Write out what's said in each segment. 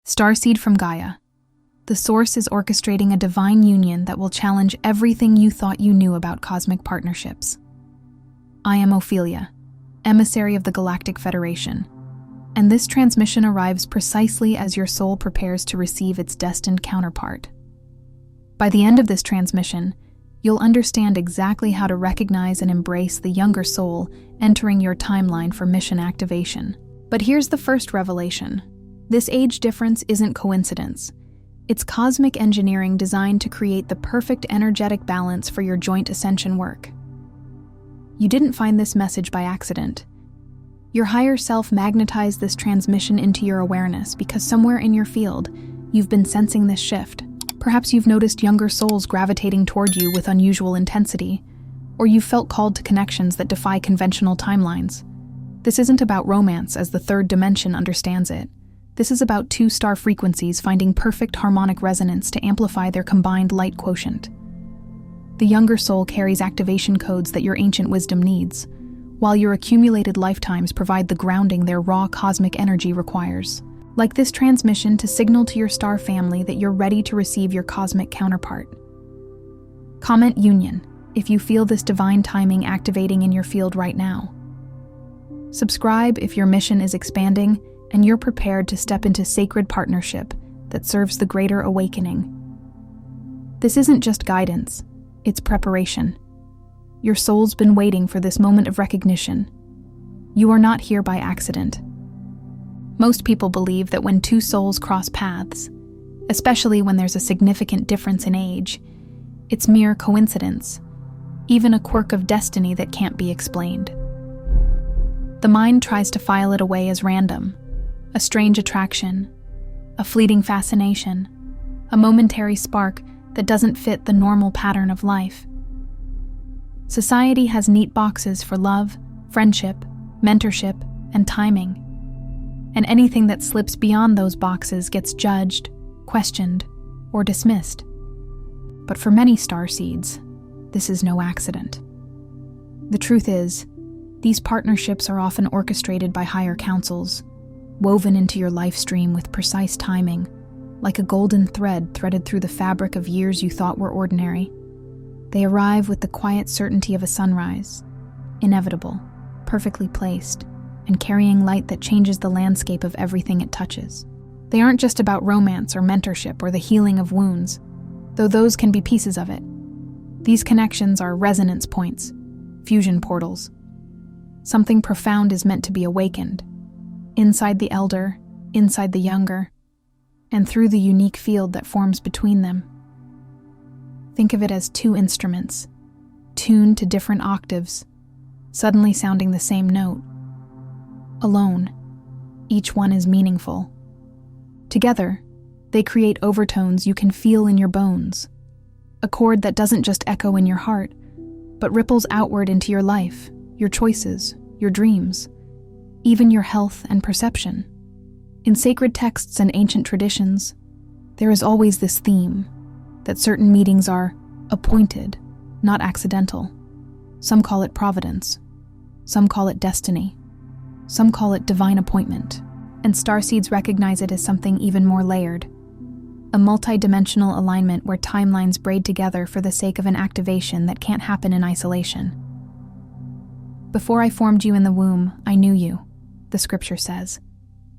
Starseed from Gaia. The source is orchestrating a divine union that will challenge everything you thought you knew about cosmic partnerships. I am Ophelia, emissary of the Galactic Federation, and this transmission arrives precisely as your soul prepares to receive its destined counterpart. By the end of this transmission, you'll understand exactly how to recognize and embrace the younger soul entering your timeline for mission activation. But here's the first revelation. This age difference isn't coincidence. It's cosmic engineering designed to create the perfect energetic balance for your joint ascension work. You didn't find this message by accident. Your higher self magnetized this transmission into your awareness because somewhere in your field, you've been sensing this shift. Perhaps you've noticed younger souls gravitating toward you with unusual intensity, or you've felt called to connections that defy conventional timelines. This isn't about romance as the third dimension understands it. This is about two star frequencies finding perfect harmonic resonance to amplify their combined light quotient. The younger soul carries activation codes that your ancient wisdom needs, while your accumulated lifetimes provide the grounding their raw cosmic energy requires. Like this transmission to signal to your star family that you're ready to receive your cosmic counterpart. Comment Union if you feel this divine timing activating in your field right now. Subscribe if your mission is expanding and you're prepared to step into sacred partnership that serves the greater awakening. This isn't just guidance, it's preparation. Your soul's been waiting for this moment of recognition. You are not here by accident. Most people believe that when two souls cross paths, especially when there's a significant difference in age, it's mere coincidence, even a quirk of destiny that can't be explained. The mind tries to file it away as random, a strange attraction, a fleeting fascination, a momentary spark that doesn't fit the normal pattern of life. Society has neat boxes for love, friendship, mentorship, and timing. And anything that slips beyond those boxes gets judged, questioned, or dismissed. But for many starseeds, this is no accident. The truth is, these partnerships are often orchestrated by higher councils, woven into your life stream with precise timing, like a golden thread threaded through the fabric of years you thought were ordinary. They arrive with the quiet certainty of a sunrise, inevitable, perfectly placed, and carrying light that changes the landscape of everything it touches. They aren't just about romance or mentorship or the healing of wounds, though those can be pieces of it. These connections are resonance points, fusion portals. Something profound is meant to be awakened, inside the elder, inside the younger, and through the unique field that forms between them. Think of it as two instruments, tuned to different octaves, suddenly sounding the same note. Alone, each one is meaningful. Together, they create overtones you can feel in your bones, a chord that doesn't just echo in your heart, but ripples outward into your life, your choices, your dreams, even your health and perception. In sacred texts and ancient traditions, there is always this theme, that certain meetings are appointed, not accidental. Some call it providence, some call it destiny, some call it divine appointment, and starseeds recognize it as something even more layered, a multidimensional alignment where timelines braid together for the sake of an activation that can't happen in isolation. Before I formed you in the womb, I knew you, the scripture says,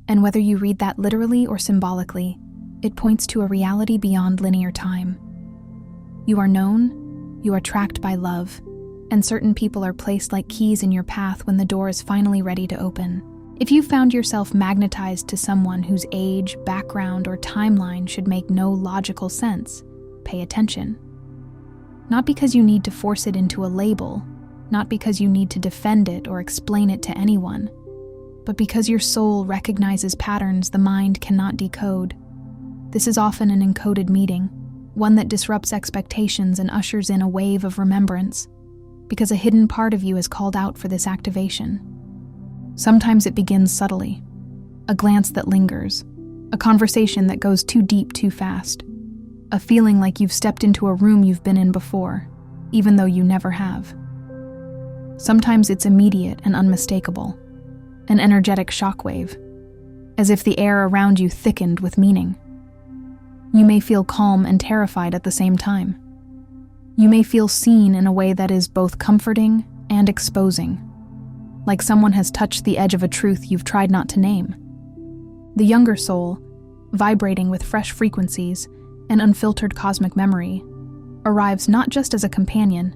and whether you read that literally or symbolically, it points to a reality beyond linear time. You are known, you are tracked by love, and certain people are placed like keys in your path when the door is finally ready to open. If you found yourself magnetized to someone whose age, background, or timeline should make no logical sense, pay attention. Not because you need to force it into a label, not because you need to defend it or explain it to anyone, but because your soul recognizes patterns the mind cannot decode. This is often an encoded meeting, one that disrupts expectations and ushers in a wave of remembrance, because a hidden part of you is called out for this activation. Sometimes it begins subtly, a glance that lingers, a conversation that goes too deep too fast, a feeling like you've stepped into a room you've been in before, even though you never have. Sometimes it's immediate and unmistakable, an energetic shockwave, as if the air around you thickened with meaning. You may feel calm and terrified at the same time. You may feel seen in a way that is both comforting and exposing, like someone has touched the edge of a truth you've tried not to name. The younger soul, vibrating with fresh frequencies and unfiltered cosmic memory, arrives not just as a companion,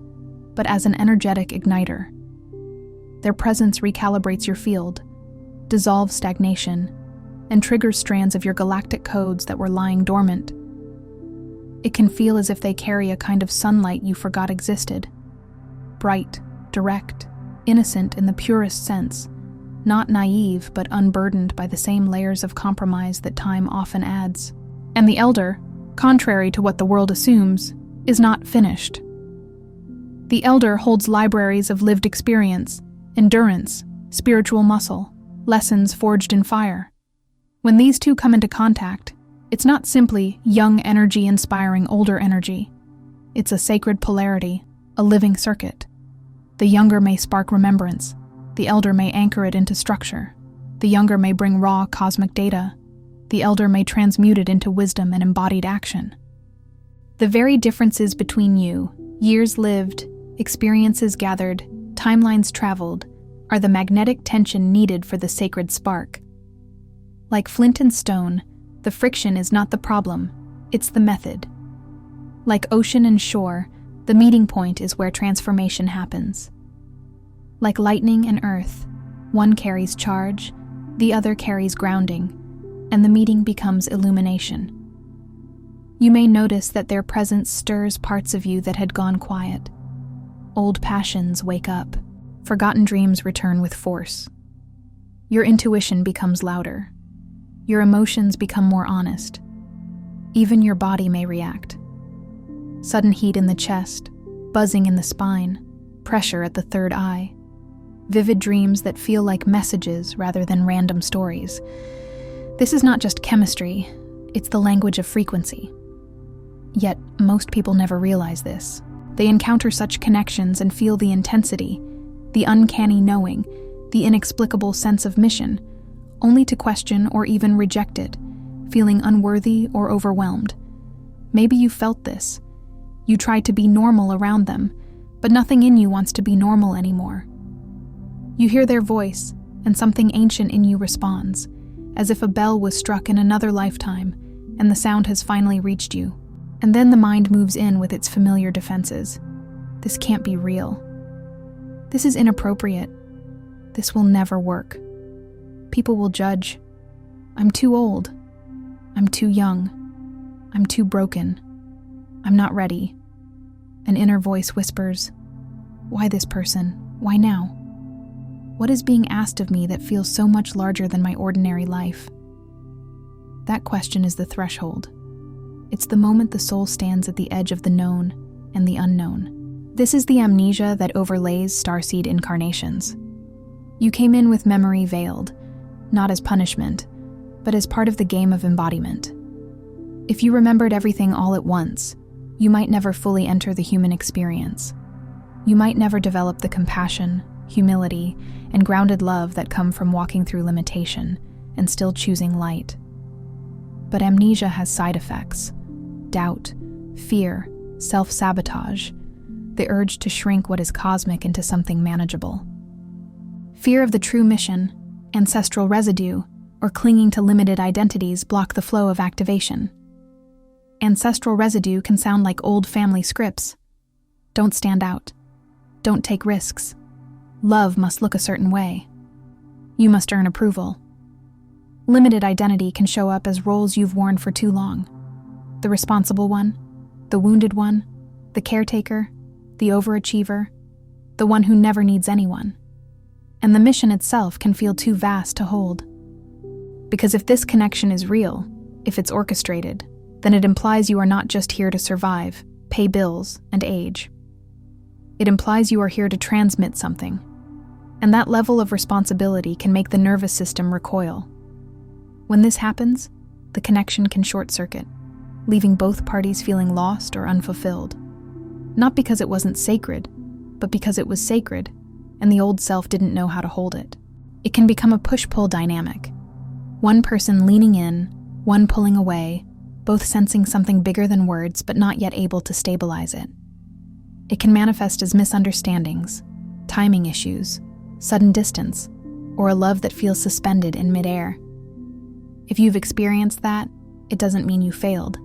but as an energetic igniter. Their presence recalibrates your field, dissolves stagnation, and triggers strands of your galactic codes that were lying dormant. It can feel as if they carry a kind of sunlight you forgot existed. Bright, direct, innocent in the purest sense, not naive but unburdened by the same layers of compromise that time often adds. And the elder, contrary to what the world assumes, is not finished. The elder holds libraries of lived experience, endurance, spiritual muscle, lessons forged in fire. When these two come into contact, it's not simply young energy inspiring older energy. It's a sacred polarity, a living circuit. The younger may spark remembrance, the elder may anchor it into structure. The younger may bring raw cosmic data, the elder may transmute it into wisdom and embodied action. The very differences between you, years lived, experiences gathered, timelines traveled, are the magnetic tension needed for the sacred spark. Like flint and stone, the friction is not the problem, it's the method. Like ocean and shore, the meeting point is where transformation happens. Like lightning and earth, one carries charge, the other carries grounding, and the meeting becomes illumination. You may notice that their presence stirs parts of you that had gone quiet. Old passions wake up, forgotten dreams return with force. Your intuition becomes louder. Your emotions become more honest. Even your body may react. Sudden heat in the chest, buzzing in the spine, pressure at the third eye. Vivid dreams that feel like messages rather than random stories. This is not just chemistry, it's the language of frequency. Yet, most people never realize this. They encounter such connections and feel the intensity, the uncanny knowing, the inexplicable sense of mission, only to question or even reject it, feeling unworthy or overwhelmed. Maybe you felt this. You tried to be normal around them, but nothing in you wants to be normal anymore. You hear their voice, and something ancient in you responds, as if a bell was struck in another lifetime, and the sound has finally reached you. And then the mind moves in with its familiar defenses. This can't be real. This is inappropriate. This will never work. People will judge. I'm too old. I'm too young. I'm too broken. I'm not ready. An inner voice whispers, "Why this person? Why now? What is being asked of me that feels so much larger than my ordinary life?" That question is the threshold. It's the moment the soul stands at the edge of the known and the unknown. This is the amnesia that overlays starseed incarnations. You came in with memory veiled, not as punishment, but as part of the game of embodiment. If you remembered everything all at once, you might never fully enter the human experience. You might never develop the compassion, humility, and grounded love that come from walking through limitation and still choosing light. But amnesia has side effects: doubt, fear, self-sabotage, the urge to shrink what is cosmic into something manageable. Fear of the true mission, ancestral residue, or clinging to limited identities block the flow of activation. Ancestral residue can sound like old family scripts. Don't stand out. Don't take risks. Love must look a certain way. You must earn approval. Limited identity can show up as roles you've worn for too long. The responsible one, the wounded one, the caretaker, the overachiever, the one who never needs anyone. And the mission itself can feel too vast to hold. Because if this connection is real, if it's orchestrated, then it implies you are not just here to survive, pay bills, and age. It implies you are here to transmit something. And that level of responsibility can make the nervous system recoil. When this happens, the connection can short-circuit, leaving both parties feeling lost or unfulfilled. Not because it wasn't sacred, but because it was sacred, and the old self didn't know how to hold it. It can become a push-pull dynamic. One person leaning in, one pulling away, both sensing something bigger than words but not yet able to stabilize it. It can manifest as misunderstandings, timing issues, sudden distance, or a love that feels suspended in midair. If you've experienced that, it doesn't mean you failed.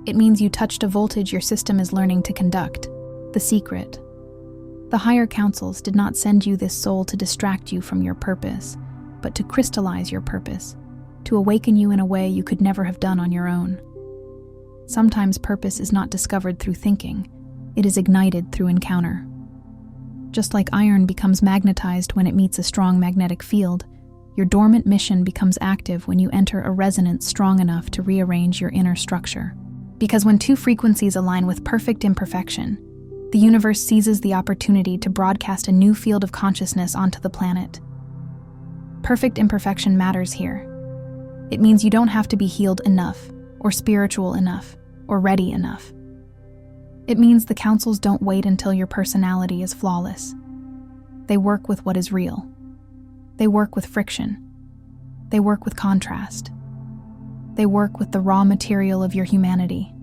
It means you touched a voltage your system is learning to conduct. The secret. The higher councils did not send you this soul to distract you from your purpose, but to crystallize your purpose, to awaken you in a way you could never have done on your own. Sometimes purpose is not discovered through thinking, it is ignited through encounter. Just like iron becomes magnetized when it meets a strong magnetic field, your dormant mission becomes active when you enter a resonance strong enough to rearrange your inner structure. Because when two frequencies align with perfect imperfection, the universe seizes the opportunity to broadcast a new field of consciousness onto the planet. Perfect imperfection matters here. It means you don't have to be healed enough, or spiritual enough, or ready enough. It means the councils don't wait until your personality is flawless. They work with what is real. They work with friction. They work with contrast. They work with the raw material of your humanity.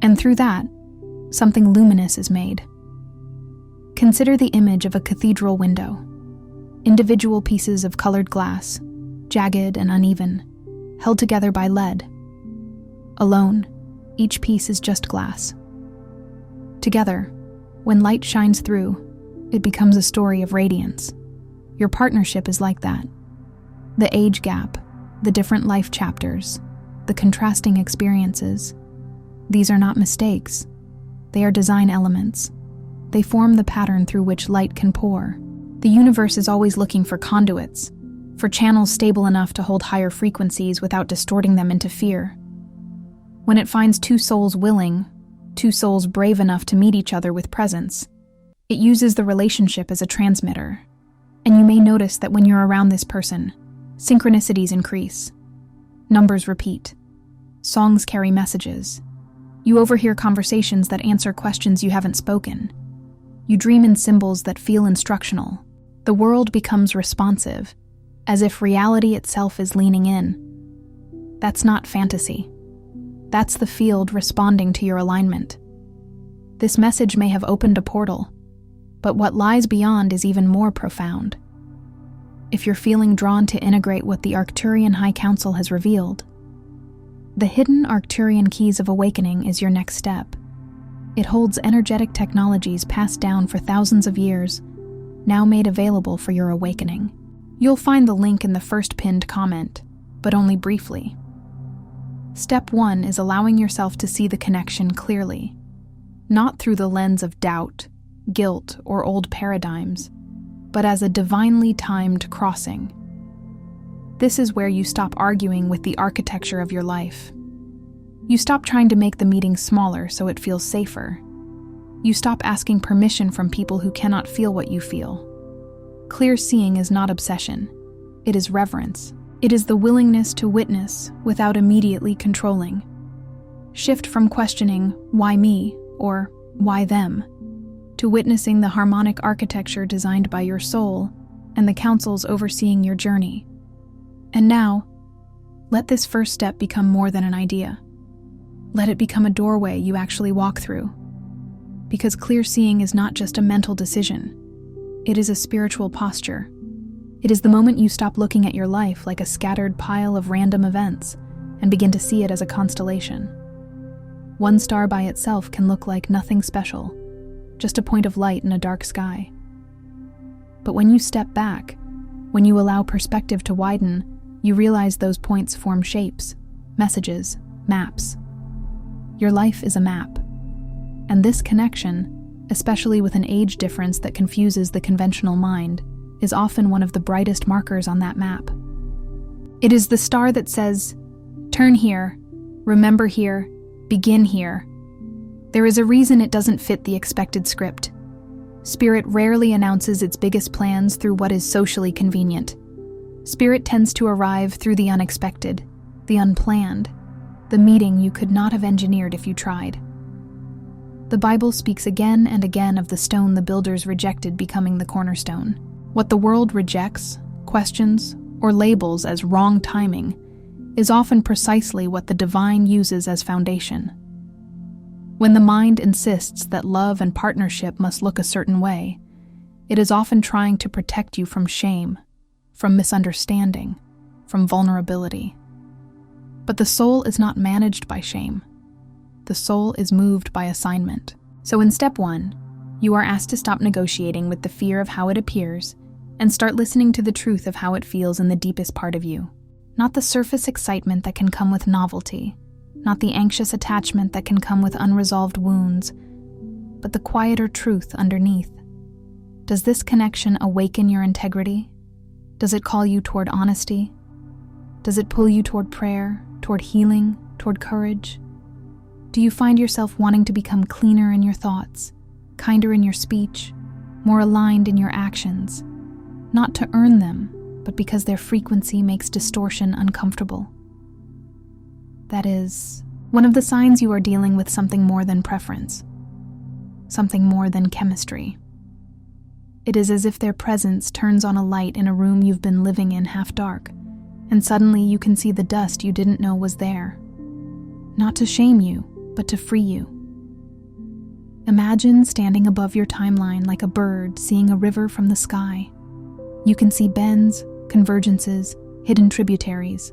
And through that, something luminous is made. Consider the image of a cathedral window. Individual pieces of colored glass, jagged and uneven, held together by lead. Alone, each piece is just glass. Together, when light shines through, it becomes a story of radiance. Your partnership is like that. The age gap, the different life chapters, the contrasting experiences. These are not mistakes. They are design elements. They form the pattern through which light can pour. The universe is always looking for conduits, for channels stable enough to hold higher frequencies without distorting them into fear. When it finds two souls willing, two souls brave enough to meet each other with presence, it uses the relationship as a transmitter. And you may notice that when you're around this person, synchronicities increase. Numbers repeat. Songs carry messages. You overhear conversations that answer questions you haven't spoken. You dream in symbols that feel instructional. The world becomes responsive, as if reality itself is leaning in. That's not fantasy. That's the field responding to your alignment. This message may have opened a portal, but what lies beyond is even more profound. If you're feeling drawn to integrate what the Arcturian High Council has revealed, the hidden Arcturian keys of awakening is your next step. It holds energetic technologies passed down for thousands of years, now made available for your awakening. You'll find the link in the first pinned comment, but only briefly. Step 1 is allowing yourself to see the connection clearly, not through the lens of doubt, guilt, or old paradigms, but as a divinely timed crossing. This is where you stop arguing with the architecture of your life. You stop trying to make the meeting smaller so it feels safer. You stop asking permission from people who cannot feel what you feel. Clear seeing is not obsession. It is reverence. It is the willingness to witness without immediately controlling. Shift from questioning, why me, or why them, to witnessing the harmonic architecture designed by your soul and the councils overseeing your journey. And now, let this first step become more than an idea. Let it become a doorway you actually walk through. Because clear seeing is not just a mental decision. It is a spiritual posture. It is the moment you stop looking at your life like a scattered pile of random events and begin to see it as a constellation. One star by itself can look like nothing special, just a point of light in a dark sky. But when you step back, when you allow perspective to widen, you realize those points form shapes, messages, maps. Your life is a map. And this connection, especially with an age difference that confuses the conventional mind, is often one of the brightest markers on that map. It is the star that says, turn here, remember here, begin here. There is a reason it doesn't fit the expected script. Spirit rarely announces its biggest plans through what is socially convenient. Spirit tends to arrive through the unexpected, the unplanned, the meeting you could not have engineered if you tried. The Bible speaks again and again of the stone the builders rejected becoming the cornerstone. What the world rejects, questions, or labels as wrong timing, is often precisely what the divine uses as foundation. When the mind insists that love and partnership must look a certain way, it is often trying to protect you from shame, from misunderstanding, from vulnerability. But the soul is not managed by shame. The soul is moved by assignment. So in step 1, you are asked to stop negotiating with the fear of how it appears and start listening to the truth of how it feels in the deepest part of you. Not the surface excitement that can come with novelty, not the anxious attachment that can come with unresolved wounds, but the quieter truth underneath. Does this connection awaken your integrity? Does it call you toward honesty? Does it pull you toward prayer, toward healing, toward courage? Do you find yourself wanting to become cleaner in your thoughts, kinder in your speech, more aligned in your actions, not to earn them, but because their frequency makes distortion uncomfortable? That is one of the signs you are dealing with something more than preference, something more than chemistry. It is as if their presence turns on a light in a room you've been living in half dark, and suddenly you can see the dust you didn't know was there. Not to shame you, but to free you. Imagine standing above your timeline like a bird seeing a river from the sky. You can see bends, convergences, hidden tributaries.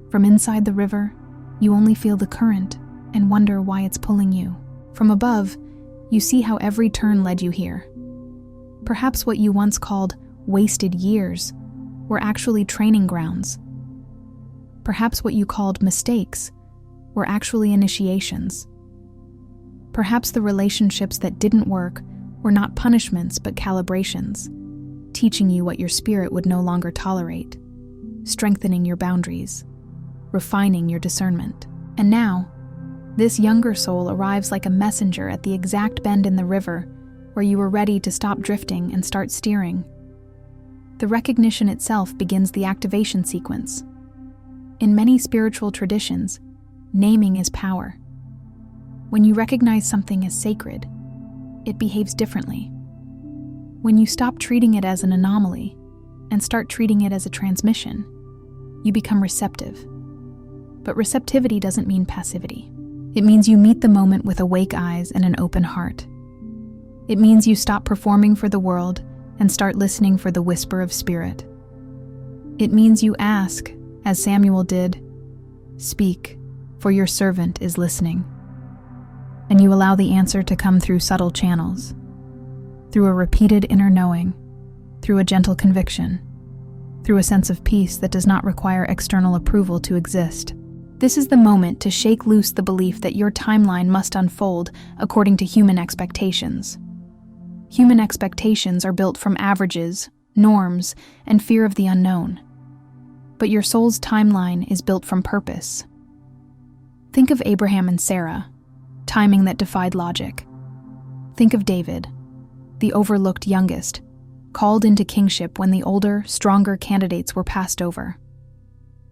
From inside the river, you only feel the current and wonder why it's pulling you. From above, you see how every turn led you here. Perhaps what you once called wasted years were actually training grounds. Perhaps what you called mistakes were actually initiations. Perhaps the relationships that didn't work were not punishments but calibrations, teaching you what your spirit would no longer tolerate, strengthening your boundaries, refining your discernment. And now, this younger soul arrives like a messenger at the exact bend in the river where you were ready to stop drifting and start steering. The recognition itself begins the activation sequence. In many spiritual traditions, naming is power. When you recognize something as sacred, it behaves differently. When you stop treating it as an anomaly and start treating it as a transmission, you become receptive. But receptivity doesn't mean passivity. It means you meet the moment with awake eyes and an open heart. It means you stop performing for the world and start listening for the whisper of spirit. It means you ask, as Samuel did, "Speak, for your servant is listening." And you allow the answer to come through subtle channels, through a repeated inner knowing, through a gentle conviction, through a sense of peace that does not require external approval to exist. This is the moment to shake loose the belief that your timeline must unfold according to human expectations. Human expectations are built from averages, norms, and fear of the unknown. But your soul's timeline is built from purpose. Think of Abraham and Sarah, timing that defied logic. Think of David, the overlooked youngest, called into kingship when the older, stronger candidates were passed over.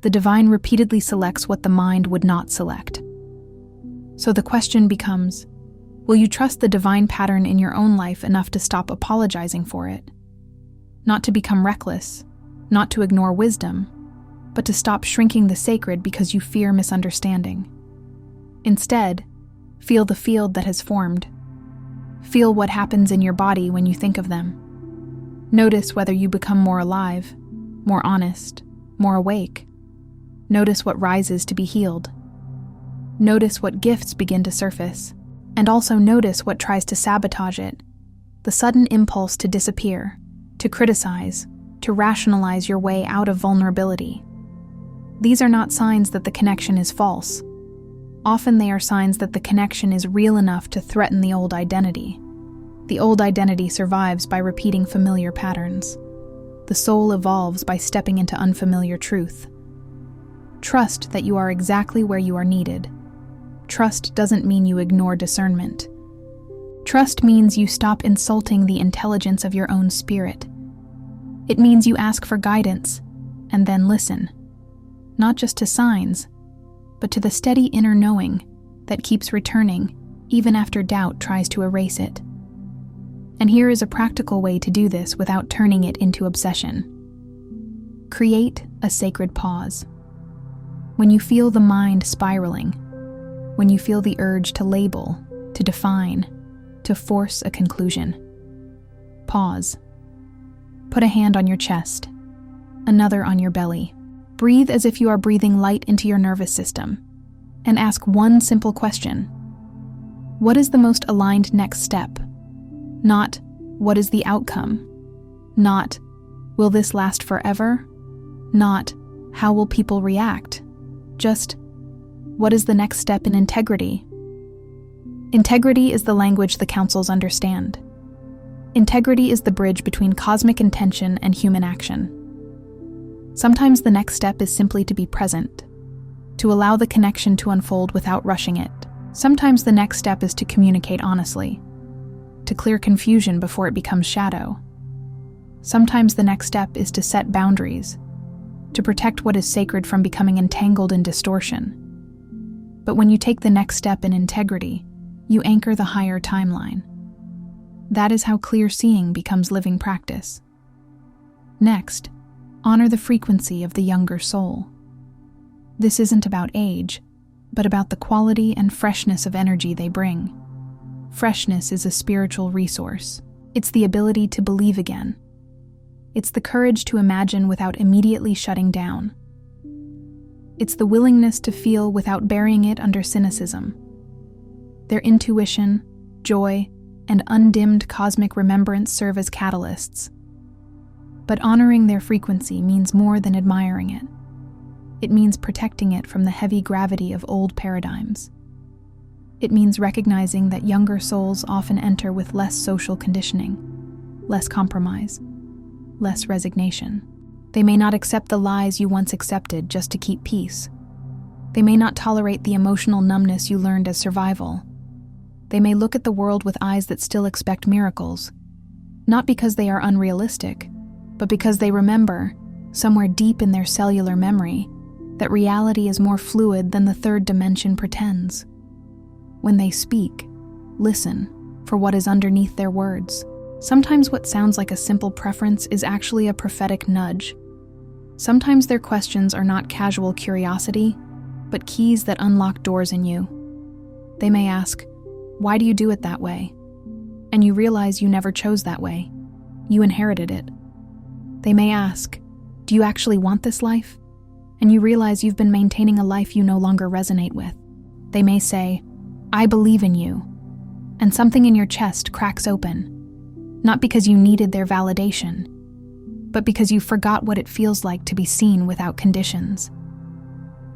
The divine repeatedly selects what the mind would not select. So the question becomes, will you trust the divine pattern in your own life enough to stop apologizing for it? Not to become reckless, not to ignore wisdom, but to stop shrinking the sacred because you fear misunderstanding. Instead, feel the field that has formed. Feel what happens in your body when you think of them. Notice whether you become more alive, more honest, more awake. Notice what rises to be healed. Notice what gifts begin to surface, and also notice what tries to sabotage it. The sudden impulse to disappear, to criticize, to rationalize your way out of vulnerability. These are not signs that the connection is false. Often they are signs that the connection is real enough to threaten the old identity. The old identity survives by repeating familiar patterns. The soul evolves by stepping into unfamiliar truth. Trust that you are exactly where you are needed. Trust doesn't mean you ignore discernment. Trust means you stop insulting the intelligence of your own spirit. It means you ask for guidance and then listen, not just to signs, but to the steady inner knowing that keeps returning even after doubt tries to erase it. And here is a practical way to do this without turning it into obsession. Create a sacred pause. When you feel the mind spiraling, when you feel the urge to label, to define, to force a conclusion, pause. Put a hand on your chest, another on your belly. Breathe as if you are breathing light into your nervous system, and ask one simple question. What is the most aligned next step? Not, what is the outcome? Not, will this last forever? Not, how will people react? Just, what is the next step in integrity? Integrity is the language the councils understand. Integrity is the bridge between cosmic intention and human action. Sometimes the next step is simply to be present, to allow the connection to unfold without rushing it. Sometimes the next step is to communicate honestly, to clear confusion before it becomes shadow. Sometimes the next step is to set boundaries, to protect what is sacred from becoming entangled in distortion. But when you take the next step in integrity, you anchor the higher timeline. That is how clear seeing becomes living practice. Next, honor the frequency of the younger soul. This isn't about age, but about the quality and freshness of energy they bring. Freshness is a spiritual resource. It's the ability to believe again. It's the courage to imagine without immediately shutting down. It's the willingness to feel without burying it under cynicism. Their intuition, joy, and undimmed cosmic remembrance serve as catalysts. But honoring their frequency means more than admiring it. It means protecting it from the heavy gravity of old paradigms. It means recognizing that younger souls often enter with less social conditioning, less compromise, less resignation. They may not accept the lies you once accepted just to keep peace. They may not tolerate the emotional numbness you learned as survival. They may look at the world with eyes that still expect miracles, not because they are unrealistic, but because they remember, somewhere deep in their cellular memory, that reality is more fluid than the third dimension pretends. When they speak, listen for what is underneath their words. Sometimes what sounds like a simple preference is actually a prophetic nudge. Sometimes their questions are not casual curiosity, but keys that unlock doors in you. They may ask, "Why do you do it that way?" And you realize you never chose that way. You inherited it. They may ask, "Do you actually want this life?" And you realize you've been maintaining a life you no longer resonate with. They may say, "I believe in you," and something in your chest cracks open. Not because you needed their validation, but because you forgot what it feels like to be seen without conditions.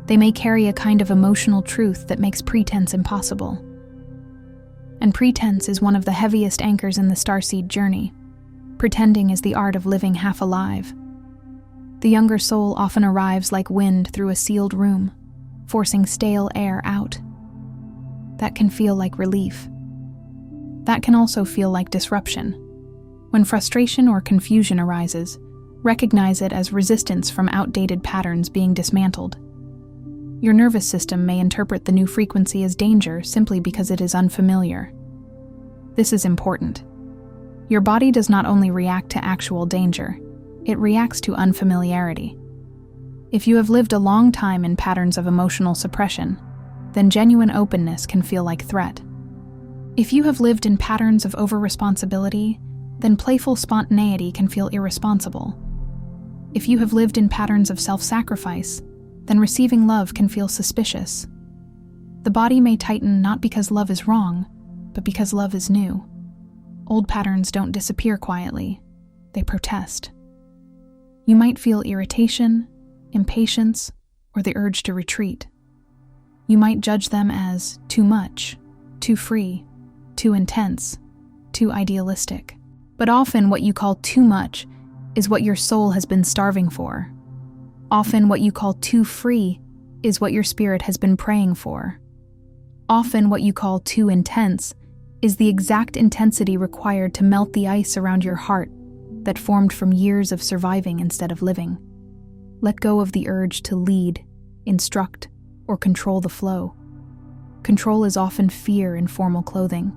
They may carry a kind of emotional truth that makes pretense impossible. And pretense is one of the heaviest anchors in the starseed journey. Pretending is the art of living half alive. The younger soul often arrives like wind through a sealed room, forcing stale air out. That can feel like relief. That can also feel like disruption. When frustration or confusion arises, recognize it as resistance from outdated patterns being dismantled. Your nervous system may interpret the new frequency as danger simply because it is unfamiliar. This is important. Your body does not only react to actual danger, it reacts to unfamiliarity. If you have lived a long time in patterns of emotional suppression, then genuine openness can feel like threat. If you have lived in patterns of over-responsibility, then playful spontaneity can feel irresponsible. If you have lived in patterns of self-sacrifice, then receiving love can feel suspicious. The body may tighten not because love is wrong, but because love is new. Old patterns don't disappear quietly, they protest. You might feel irritation, impatience, or the urge to retreat. You might judge them as too much, too free, too intense, too idealistic. But often what you call too much is what your soul has been starving for. Often what you call too free is what your spirit has been praying for. Often what you call too intense is the exact intensity required to melt the ice around your heart that formed from years of surviving instead of living. Let go of the urge to lead, instruct, or control the flow. Control is often fear in formal clothing.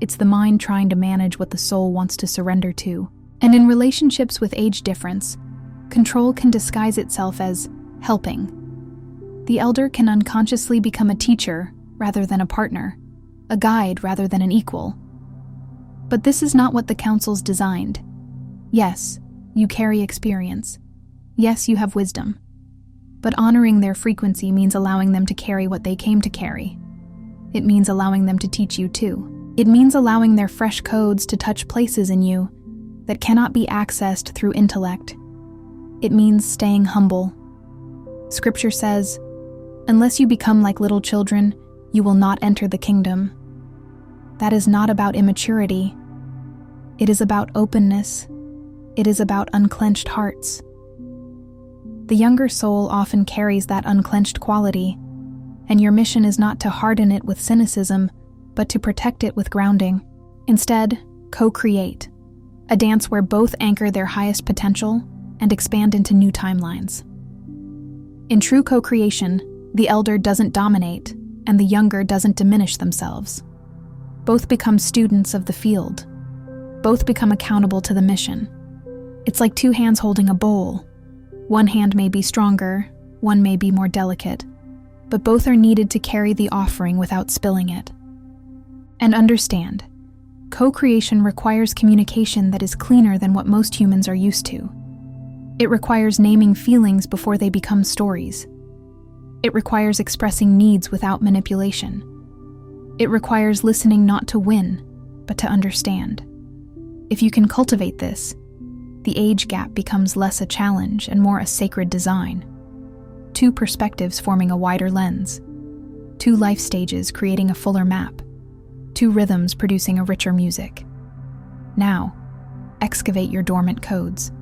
It's the mind trying to manage what the soul wants to surrender to. And in relationships with age difference, control can disguise itself as helping. The elder can unconsciously become a teacher rather than a partner, a guide rather than an equal. But this is not what the council's designed. Yes, you carry experience. Yes, you have wisdom. But honoring their frequency means allowing them to carry what they came to carry. It means allowing them to teach you too. It means allowing their fresh codes to touch places in you that cannot be accessed through intellect. It means staying humble. Scripture says, "Unless you become like little children, you will not enter the kingdom." That is not about immaturity. It is about openness. It is about unclenched hearts. The younger soul often carries that unclenched quality, and your mission is not to harden it with cynicism, but to protect it with grounding. Instead, co-create, a dance where both anchor their highest potential and expand into new timelines. In true co-creation, the elder doesn't dominate, and the younger doesn't diminish themselves. Both become students of the field. Both become accountable to the mission. It's like two hands holding a bowl. One hand may be stronger, one may be more delicate, but both are needed to carry the offering without spilling it. And understand, co-creation requires communication that is cleaner than what most humans are used to. It requires naming feelings before they become stories. It requires expressing needs without manipulation. It requires listening not to win, but to understand. If you can cultivate this, the age gap becomes less a challenge and more a sacred design. Two perspectives forming a wider lens. Two life stages creating a fuller map. Two rhythms producing a richer music. Now, excavate your dormant codes.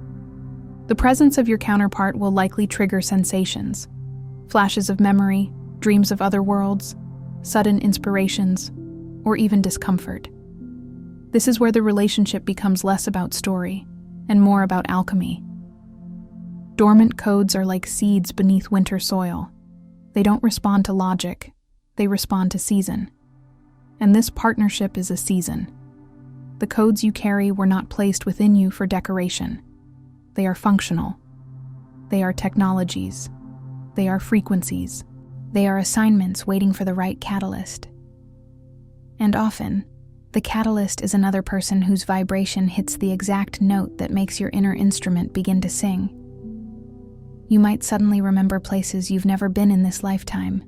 The presence of your counterpart will likely trigger sensations, flashes of memory, dreams of other worlds, sudden inspirations, or even discomfort. This is where the relationship becomes less about story and more about alchemy. Dormant codes are like seeds beneath winter soil. They don't respond to logic, they respond to season. And this partnership is a season. The codes you carry were not placed within you for decoration. They are functional. They are technologies. They are frequencies. They are assignments waiting for the right catalyst. And often, the catalyst is another person whose vibration hits the exact note that makes your inner instrument begin to sing. You might suddenly remember places you've never been in this lifetime.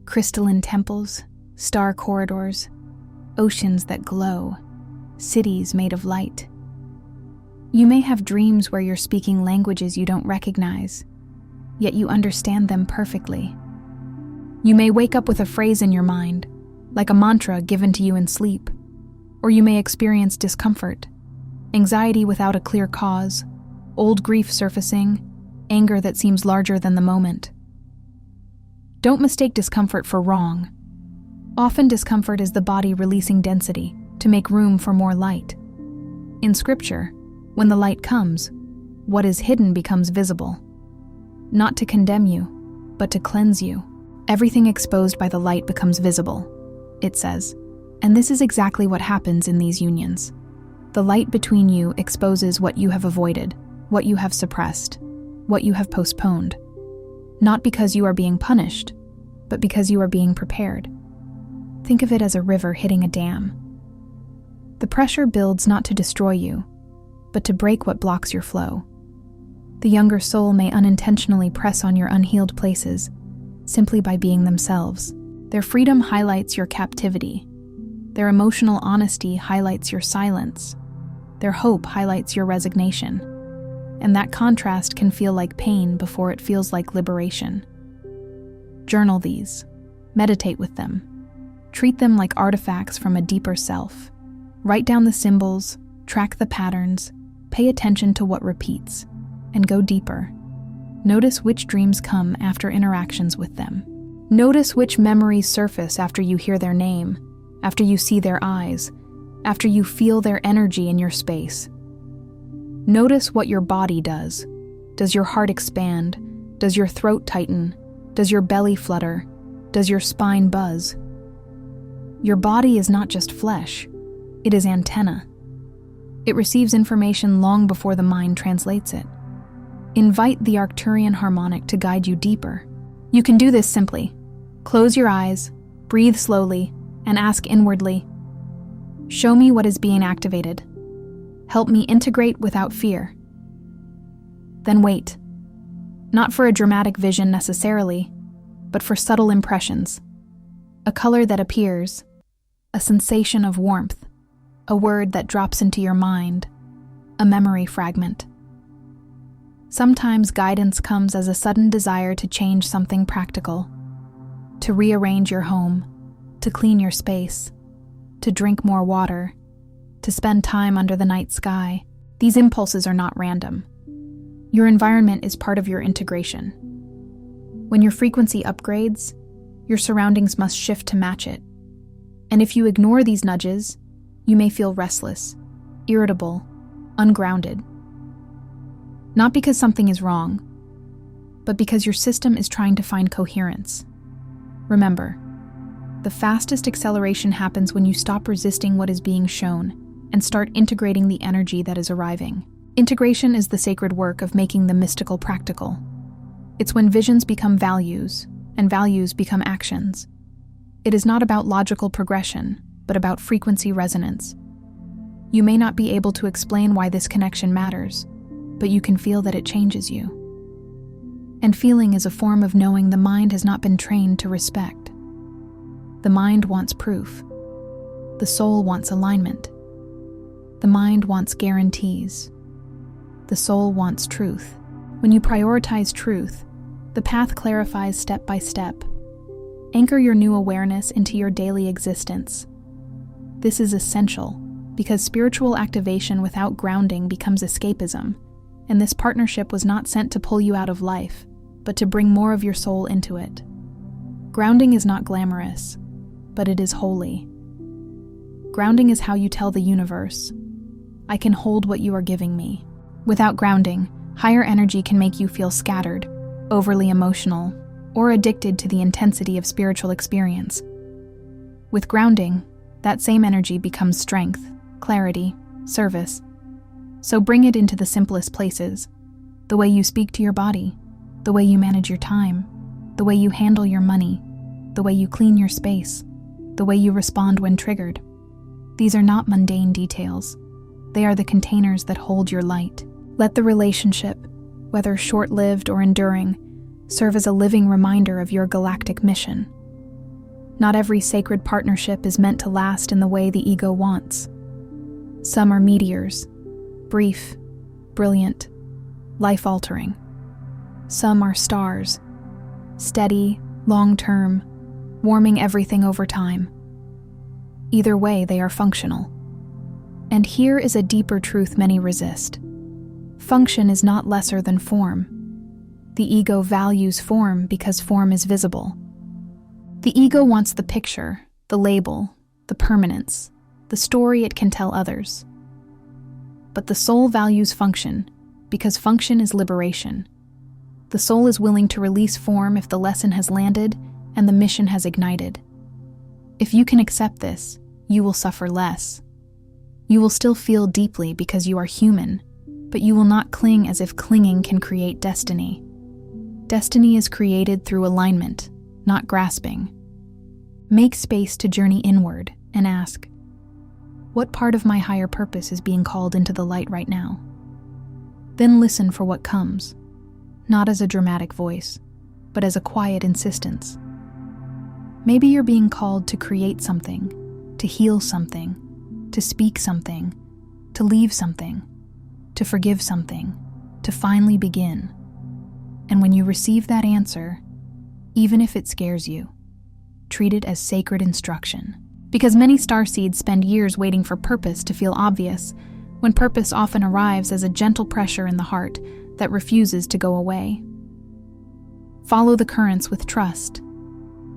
Crystalline temples, star corridors, oceans that glow, cities made of light. You may have dreams where you're speaking languages you don't recognize, yet you understand them perfectly. You may wake up with a phrase in your mind, like a mantra given to you in sleep, or you may experience discomfort, anxiety without a clear cause, old grief surfacing, anger that seems larger than the moment. Don't mistake discomfort for wrong. Often discomfort is the body releasing density to make room for more light. In Scripture, when the light comes, what is hidden becomes visible. Not to condemn you, but to cleanse you. Everything exposed by the light becomes visible, it says. And this is exactly what happens in these unions. The light between you exposes what you have avoided, what you have suppressed, what you have postponed. Not because you are being punished, but because you are being prepared. Think of it as a river hitting a dam. The pressure builds not to destroy you, but to break what blocks your flow. The younger soul may unintentionally press on your unhealed places, simply by being themselves. Their freedom highlights your captivity. Their emotional honesty highlights your silence. Their hope highlights your resignation. And that contrast can feel like pain before it feels like liberation. Journal these. Meditate with them. Treat them like artifacts from a deeper self. Write down the symbols, track the patterns, pay attention to what repeats, and go deeper. Notice which dreams come after interactions with them. Notice which memories surface after you hear their name, after you see their eyes, after you feel their energy in your space. Notice what your body does. Does your heart expand? Does your throat tighten? Does your belly flutter? Does your spine buzz? Your body is not just flesh, it is antenna. It receives information long before the mind translates it. Invite the Arcturian harmonic to guide you deeper. You can do this simply. Close your eyes, breathe slowly, and ask inwardly, "Show me what is being activated. Help me integrate without fear." Then wait. Not for a dramatic vision necessarily, but for subtle impressions. A color that appears, a sensation of warmth, a word that drops into your mind, a memory fragment. Sometimes guidance comes as a sudden desire to change something practical, to rearrange your home, to clean your space, to drink more water, to spend time under the night sky. These impulses are not random. Your environment is part of your integration. When your frequency upgrades, your surroundings must shift to match it. And if you ignore these nudges, you may feel restless, irritable, ungrounded. Not because something is wrong, but because your system is trying to find coherence. Remember, the fastest acceleration happens when you stop resisting what is being shown and start integrating the energy that is arriving. Integration is the sacred work of making the mystical practical. It's when visions become values, and values become actions. It is not about logical progression, but about frequency resonance. You may not be able to explain why this connection matters, but you can feel that it changes you. And feeling is a form of knowing the mind has not been trained to respect. The mind wants proof. The soul wants alignment. The mind wants guarantees. The soul wants truth. When you prioritize truth, the path clarifies step by step. Anchor your new awareness into your daily existence. This is essential because spiritual activation without grounding becomes escapism, and this partnership was not sent to pull you out of life, but to bring more of your soul into it. Grounding is not glamorous, but it is holy. Grounding is how you tell the universe, "I can hold what you are giving me." Without grounding, higher energy can make you feel scattered, overly emotional, or addicted to the intensity of spiritual experience. With grounding, that same energy becomes strength, clarity, service. So bring it into the simplest places: the way you speak to your body, the way you manage your time, the way you handle your money, the way you clean your space, the way you respond when triggered. These are not mundane details. They are the containers that hold your light. Let the relationship, whether short-lived or enduring, serve as a living reminder of your galactic mission. Not every sacred partnership is meant to last in the way the ego wants. Some are meteors, brief, brilliant, life-altering. Some are stars, steady, long-term, warming everything over time. Either way, they are functional. And here is a deeper truth many resist. Function is not lesser than form. The ego values form because form is visible. The ego wants the picture, the label, the permanence, the story it can tell others. But the soul values function because function is liberation. The soul is willing to release form if the lesson has landed and the mission has ignited. If you can accept this, you will suffer less. You will still feel deeply because you are human, but you will not cling as if clinging can create destiny. Destiny is created through alignment, not grasping. Make space to journey inward and ask, what part of my higher purpose is being called into the light right now? Then listen for what comes, not as a dramatic voice, but as a quiet insistence. Maybe you're being called to create something, to heal something, to speak something, to leave something, to forgive something, to finally begin. And when you receive that answer, even if it scares you, treat it as sacred instruction. Because many starseeds spend years waiting for purpose to feel obvious, when purpose often arrives as a gentle pressure in the heart that refuses to go away. Follow the currents with trust.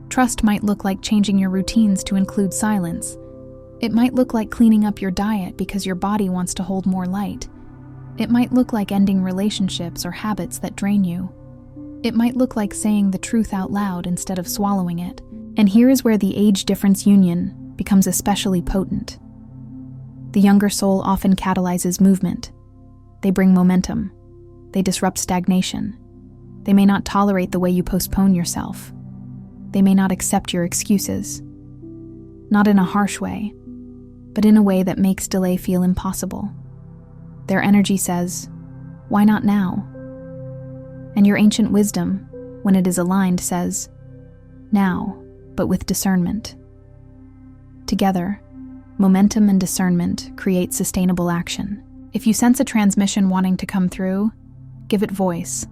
Trust might look like changing your routines to include silence. It might look like cleaning up your diet because your body wants to hold more light. It might look like ending relationships or habits that drain you. It might look like saying the truth out loud instead of swallowing it. And here is where the age difference union becomes especially potent. The younger soul often catalyzes movement. They bring momentum. They disrupt stagnation. They may not tolerate the way you postpone yourself. They may not accept your excuses. Not in a harsh way, but in a way that makes delay feel impossible. Their energy says, "Why not now?" And your ancient wisdom, when it is aligned, says, "Now, but with discernment." Together, momentum and discernment create sustainable action. If you sense a transmission wanting to come through, give it voice.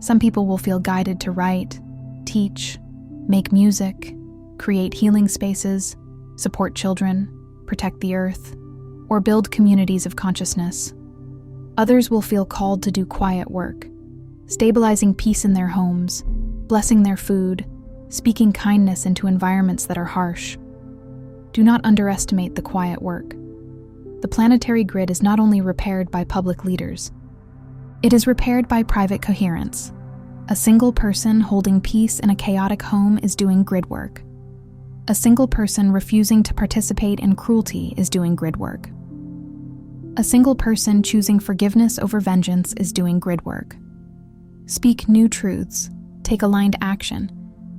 Some people will feel guided to write, teach, make music, create healing spaces, support children, protect the earth, or build communities of consciousness. Others will feel called to do quiet work, stabilizing peace in their homes, blessing their food, speaking kindness into environments that are harsh. Do not underestimate the quiet work. The planetary grid is not only repaired by public leaders, it is repaired by private coherence. A single person holding peace in a chaotic home is doing grid work. A single person refusing to participate in cruelty is doing grid work. A single person choosing forgiveness over vengeance is doing grid work. Speak new truths, take aligned action,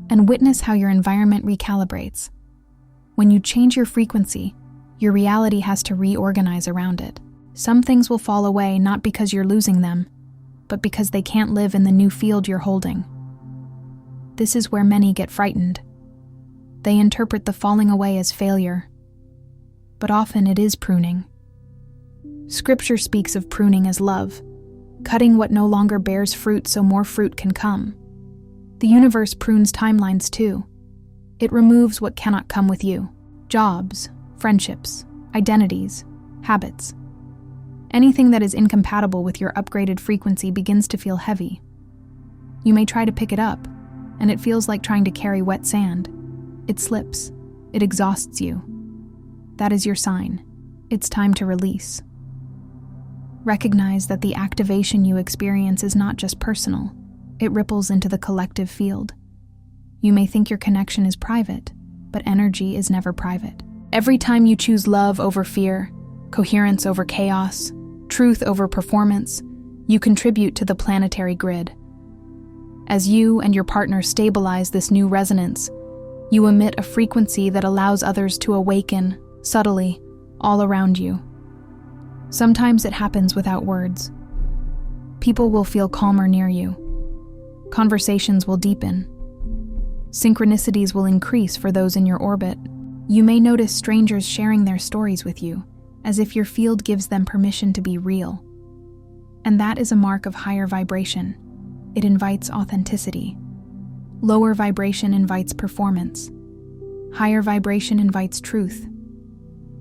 and witness how your environment recalibrates. When you change your frequency, your reality has to reorganize around it. Some things will fall away not because you're losing them, but because they can't live in the new field you're holding. This is where many get frightened. They interpret the falling away as failure, but often it is pruning. Scripture speaks of pruning as love, cutting what no longer bears fruit so more fruit can come. The universe prunes timelines too. It removes what cannot come with you: jobs, friendships, identities, habits. Anything that is incompatible with your upgraded frequency begins to feel heavy. You may try to pick it up, and it feels like trying to carry wet sand. It slips. It exhausts you. That is your sign. It's time to release. Recognize that the activation you experience is not just personal. It ripples into the collective field. You may think your connection is private, but energy is never private. Every time you choose love over fear, coherence over chaos, truth over performance, you contribute to the planetary grid. As you and your partner stabilize this new resonance, you emit a frequency that allows others to awaken, subtly, all around you. Sometimes it happens without words. People will feel calmer near you. Conversations will deepen. Synchronicities will increase for those in your orbit. You may notice strangers sharing their stories with you, as if your field gives them permission to be real. And that is a mark of higher vibration. It invites authenticity. Lower vibration invites performance. Higher vibration invites truth.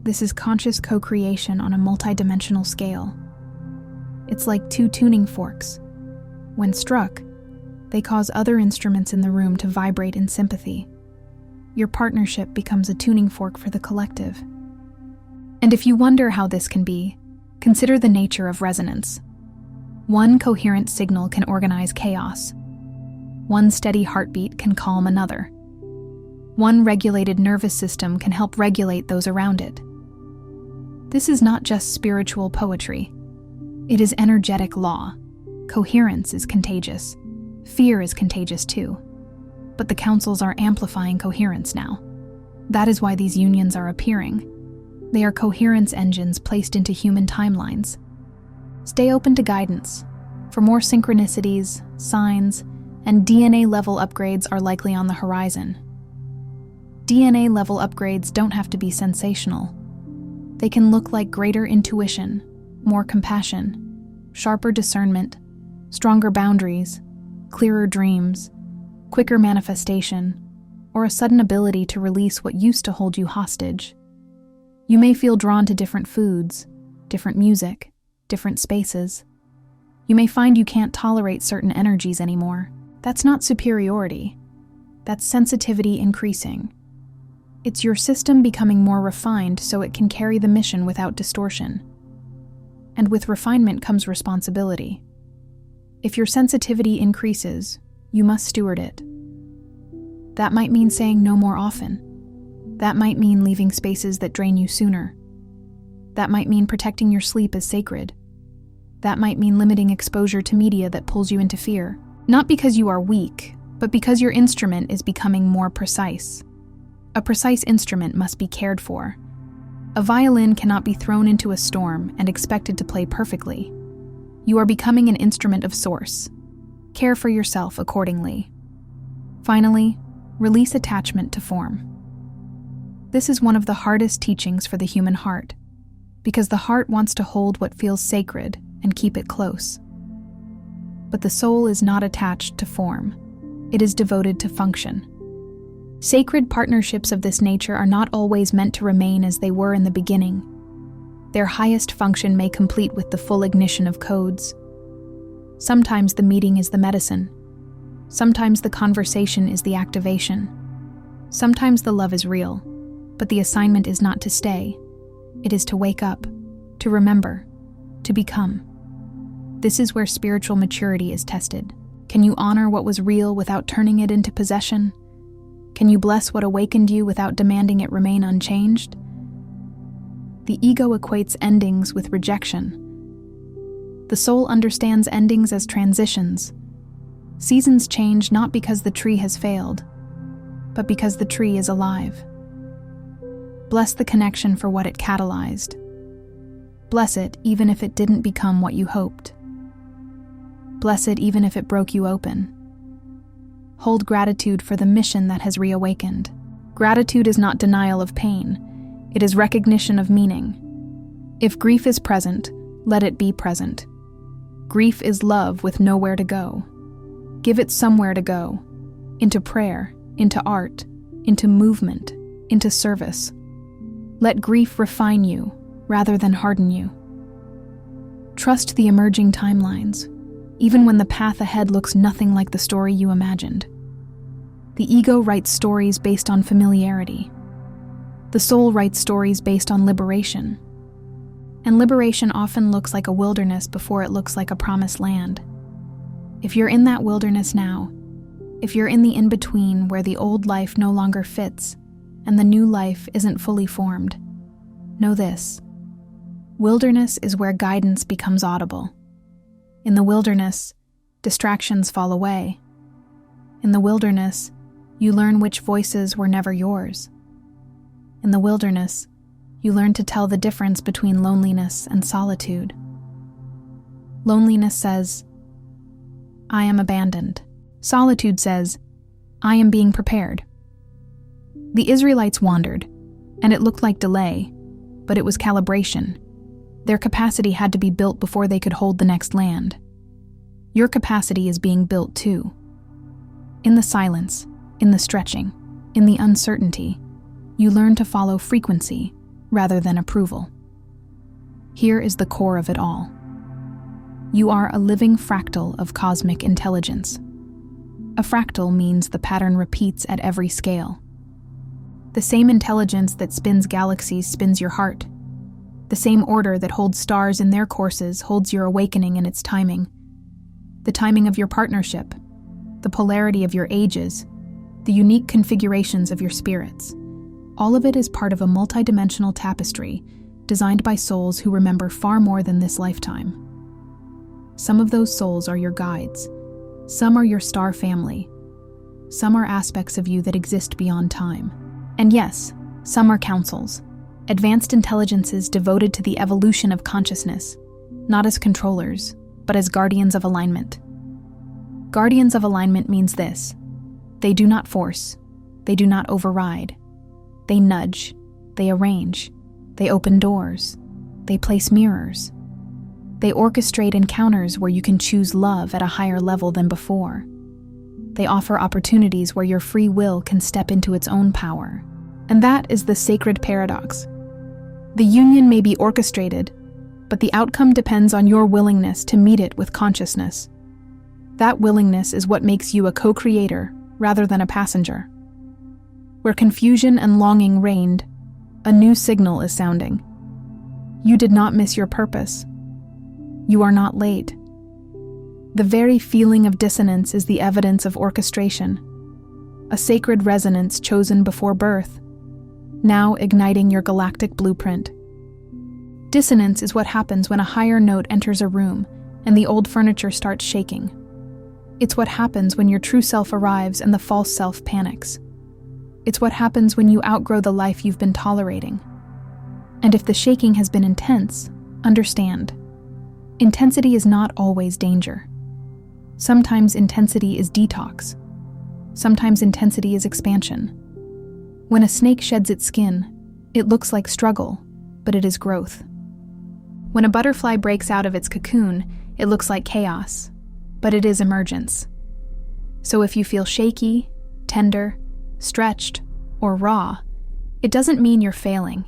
This is conscious co-creation on a multidimensional scale. It's like two tuning forks. When struck, they cause other instruments in the room to vibrate in sympathy. Your partnership becomes a tuning fork for the collective. And if you wonder how this can be, consider the nature of resonance. One coherent signal can organize chaos. One steady heartbeat can calm another. One regulated nervous system can help regulate those around it. This is not just spiritual poetry. It is energetic law. Coherence is contagious. Fear is contagious too. But the councils are amplifying coherence now. That is why these unions are appearing. They are coherence engines placed into human timelines. Stay open to guidance. For more synchronicities, signs, and DNA-level upgrades are likely on the horizon. DNA-level upgrades don't have to be sensational. They can look like greater intuition, more compassion, sharper discernment, stronger boundaries, clearer dreams, quicker manifestation, or a sudden ability to release what used to hold you hostage. You may feel drawn to different foods, different music, different spaces. You may find you can't tolerate certain energies anymore. That's not superiority. That's sensitivity increasing. It's your system becoming more refined so it can carry the mission without distortion. And with refinement comes responsibility. If your sensitivity increases, you must steward it. That might mean saying no more often. That might mean leaving spaces that drain you sooner. That might mean protecting your sleep as sacred. That might mean limiting exposure to media that pulls you into fear. Not because you are weak, but because your instrument is becoming more precise. A precise instrument must be cared for. A violin cannot be thrown into a storm and expected to play perfectly. You are becoming an instrument of source. Care for yourself accordingly. Finally, release attachment to form. This is one of the hardest teachings for the human heart, because the heart wants to hold what feels sacred and keep it close. But the soul is not attached to form. It is devoted to function. Sacred partnerships of this nature are not always meant to remain as they were in the beginning. Their highest function may complete with the full ignition of codes. Sometimes the meeting is the medicine. Sometimes the conversation is the activation. Sometimes the love is real, but the assignment is not to stay. It is to wake up, to remember, to become. This is where spiritual maturity is tested. Can you honor what was real without turning it into possession? Can you bless what awakened you without demanding it remain unchanged? The ego equates endings with rejection. The soul understands endings as transitions. Seasons change not because the tree has failed, but because the tree is alive. Bless the connection for what it catalyzed. Bless it even if it didn't become what you hoped. Bless it even if it broke you open. Hold gratitude for the mission that has reawakened. Gratitude is not denial of pain. It is recognition of meaning. If grief is present, let it be present. Grief is love with nowhere to go. Give it somewhere to go. Into prayer, into art, into movement, into service. Let grief refine you rather than harden you. Trust the emerging timelines, even when the path ahead looks nothing like the story you imagined. The ego writes stories based on familiarity. The soul writes stories based on liberation. And liberation often looks like a wilderness before it looks like a promised land. If you're in that wilderness now, if you're in the in-between where the old life no longer fits and the new life isn't fully formed, know this. Wilderness is where guidance becomes audible. In the wilderness, distractions fall away. In the wilderness, you learn which voices were never yours. In the wilderness, you learn to tell the difference between loneliness and solitude. Loneliness says, I am abandoned. Solitude says, I am being prepared. The Israelites wandered, and it looked like delay, but it was calibration. Their capacity had to be built before they could hold the next land. Your capacity is being built too. In the silence, in the stretching, in the uncertainty, you learn to follow frequency rather than approval. Here is the core of it all. You are a living fractal of cosmic intelligence. A fractal means the pattern repeats at every scale. The same intelligence that spins galaxies spins your heart. The same order that holds stars in their courses holds your awakening in its timing. The timing of your partnership, the polarity of your ages, the unique configurations of your spirits. All of it is part of a multidimensional tapestry designed by souls who remember far more than this lifetime. Some of those souls are your guides. Some are your star family. Some are aspects of you that exist beyond time. And yes, some are councils. Advanced intelligences devoted to the evolution of consciousness, not as controllers, but as guardians of alignment. Guardians of alignment means this: they do not force, they do not override. They nudge, they arrange, they open doors, they place mirrors. They orchestrate encounters where you can choose love at a higher level than before. They offer opportunities where your free will can step into its own power. And that is the sacred paradox. The union may be orchestrated, but the outcome depends on your willingness to meet it with consciousness. That willingness is what makes you a co-creator rather than a passenger. Where confusion and longing reigned, a new signal is sounding. You did not miss your purpose. You are not late. The very feeling of dissonance is the evidence of orchestration, a sacred resonance chosen before birth, now igniting your galactic blueprint. Dissonance is what happens when a higher note enters a room and the old furniture starts shaking. It's what happens when your true self arrives and the false self panics. It's what happens when you outgrow the life you've been tolerating. And if the shaking has been intense, understand, intensity is not always danger. Sometimes intensity is detox. Sometimes intensity is expansion. When a snake sheds its skin, it looks like struggle, but it is growth. When a butterfly breaks out of its cocoon, it looks like chaos, but it is emergence. So if you feel shaky, tender, stretched, or raw, it doesn't mean you're failing.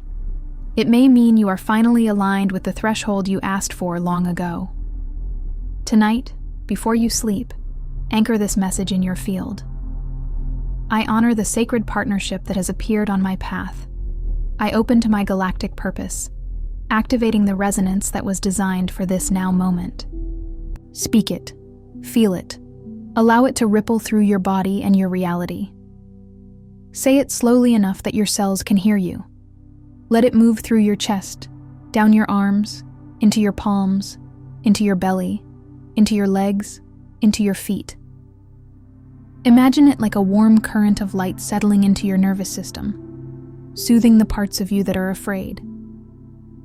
It may mean you are finally aligned with the threshold you asked for long ago. Tonight, before you sleep, anchor this message in your field. I honor the sacred partnership that has appeared on my path. I open to my galactic purpose, activating the resonance that was designed for this now moment. Speak it, feel it, allow it to ripple through your body and your reality. Say it slowly enough that your cells can hear you. Let it move through your chest, down your arms, into your palms, into your belly, into your legs, into your feet. Imagine it like a warm current of light settling into your nervous system, soothing the parts of you that are afraid,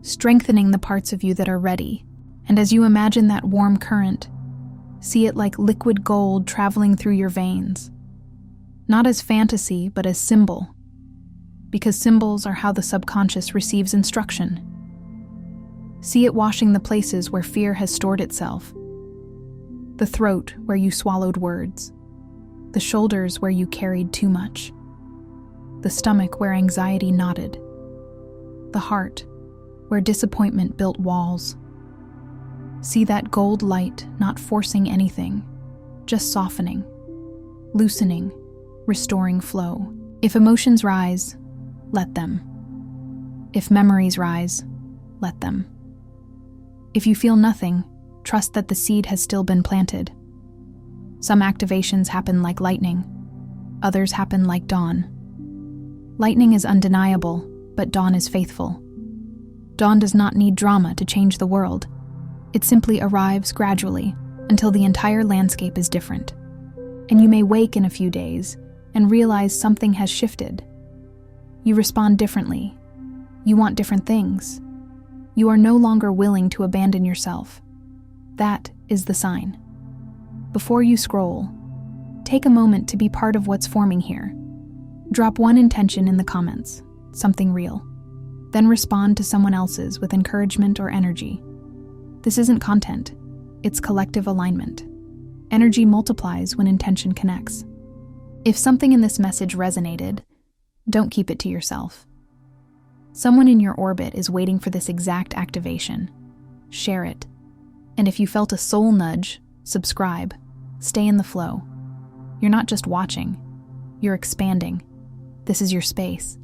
strengthening the parts of you that are ready. And as you imagine that warm current, see it like liquid gold traveling through your veins, not as fantasy, but as symbol. Because symbols are how the subconscious receives instruction. See it washing the places where fear has stored itself. The throat where you swallowed words. The shoulders where you carried too much. The stomach where anxiety knotted. The heart where disappointment built walls. See that gold light not forcing anything, just softening, loosening, restoring flow. If emotions rise, let them. If memories rise, let them. If you feel nothing, trust that the seed has still been planted. Some activations happen like lightning, others happen like dawn. Lightning is undeniable, but dawn is faithful. Dawn does not need drama to change the world. It simply arrives gradually until the entire landscape is different. And you may wake in a few days and realize something has shifted. You respond differently. You want different things. You are no longer willing to abandon yourself. That is the sign. Before you scroll, take a moment to be part of what's forming here. Drop one intention in the comments, something real. Then respond to someone else's with encouragement or energy. This isn't content, it's collective alignment. Energy multiplies when intention connects. If something in this message resonated, don't keep it to yourself. Someone in your orbit is waiting for this exact activation. Share it. And if you felt a soul nudge, subscribe. Stay in the flow. You're not just watching, you're expanding. This is your space,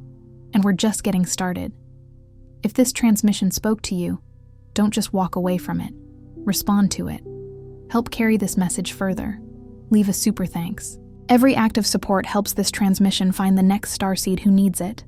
and we're just getting started. If this transmission spoke to you, don't just walk away from it. Respond to it. Help carry this message further. Leave a super thanks. Every act of support helps this transmission find the next starseed who needs it.